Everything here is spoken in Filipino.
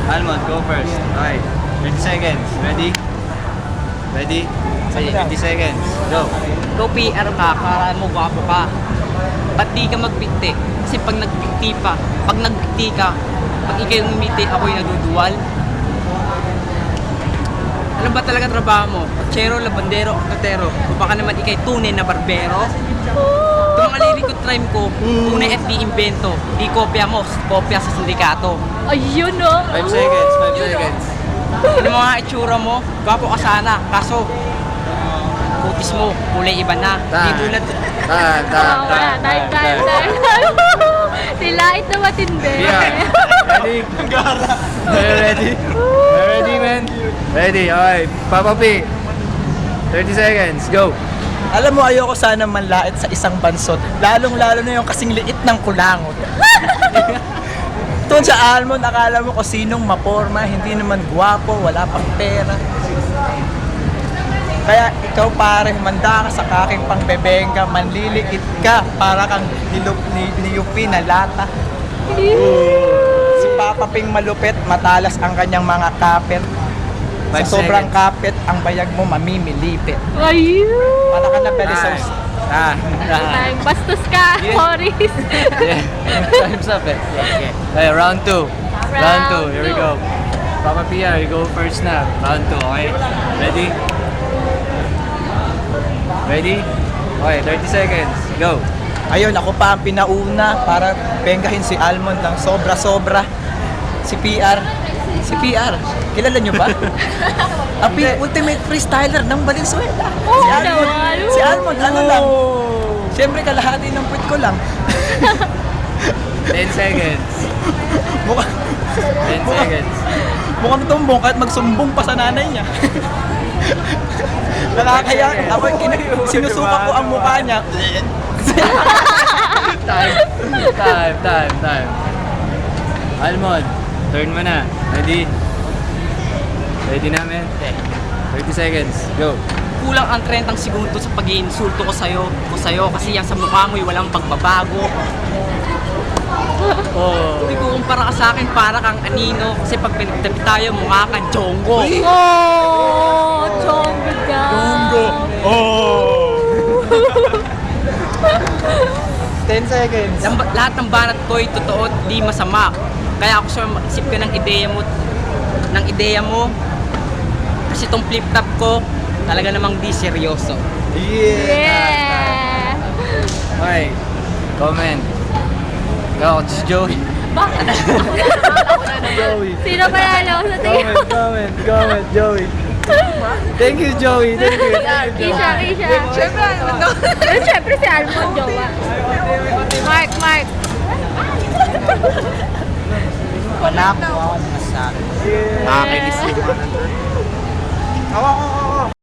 Almond, go first. Okay. 30 seconds. Ready? Ready? 50 seconds. Go. Go PR ka, para mo gwapo ka. Ba't di ka magpikti? Kasi pag nagpikti ka, pag ikaw yung umiti, ako yung naduduwal. Ano ba talaga trabaho mo? Chero, labandero, katero. O baka naman ikay tunay na barbero? Itong mga lirikot rhyme ko, tunay at di invento. Di kopya mo, kopya sa sindikato. Ayun oh. 5 seconds. 5 seconds. Ano mga itsura mo? Gwapo ka sana, kaso kutis mo, kulay iba na. Di tulad. Time. Silait na matindi. Yeah. Ready? Ready? Ready, man? Ready, okay. Papa P. 30 seconds, go. Alam mo, ayoko sana manlait sa isang bansot. Lalong-lalo na yung kasing liit ng kulangot. Doon sa Almond, akala mo kung sinong maporma, hindi naman gwapo, wala pang pera. Kaya ikaw pare, manda ka sa kaking pangbebenga, manliliit ka, para kang niyupi na lata. Si Papa Ping malupit, matalas ang kanyang mga kapit. Sa 5 sobrang seconds. kapit, ang bayag mo mamimilipit. Ayun. Para ka na Belisos. Time. Bastos ka, Yeah. Morris. Yeah. Time's up eh. Okay. Okay, round 2. Round 2, here we go. Papa PR, you go first na. Round 2, okay? Ready? Ready? Okay, 30 seconds. Go. Ayun, ako pa ang pinauna para benggahin si Almond ng sobra-sobra. Si PR. Si PR. Kilala nyo ba? Ang ultimate freestyler ng Valenzuela. Oo Si Almond. naman. Si Almond, ano lang. Siyempre, kalahati ng puwit ko lang. 10 seconds. Mukhang, 10 seconds. mukhang tumbong kahit magsumbong pa sa nanay niya. Nakakaya. Ako, sinusuka ko ang mukha niya. Time. Almond, turn mo na. Ready? Ready na, man? 30 seconds. Go. Kulang ang 30 segundo sa pag-iinsulto ko sa'yo kasi yan sa mukha mo'y walang pagbabago. Oh. Kung ikukumpara ka sa akin para kang anino kasi pag pinagtabi tayo mukha kang Chongo. Oh, chongo ka. Oh! 10 seconds. Lahat ng banat ko'y totoo, di masama. Kaya ako sure mag-isip ka ng ideya mo. Kasi itong flip top ko, talaga namang di seryoso. Yeah. Okay. Comment. Go, it's Joey. Bakit? Joey. Sino kaya alam sa tingin? Comment, Joey. Thank you, Joey. Thank you. Kisha. Siyempre, siyempre si Almond, jowa. Mark. Panak. Ako.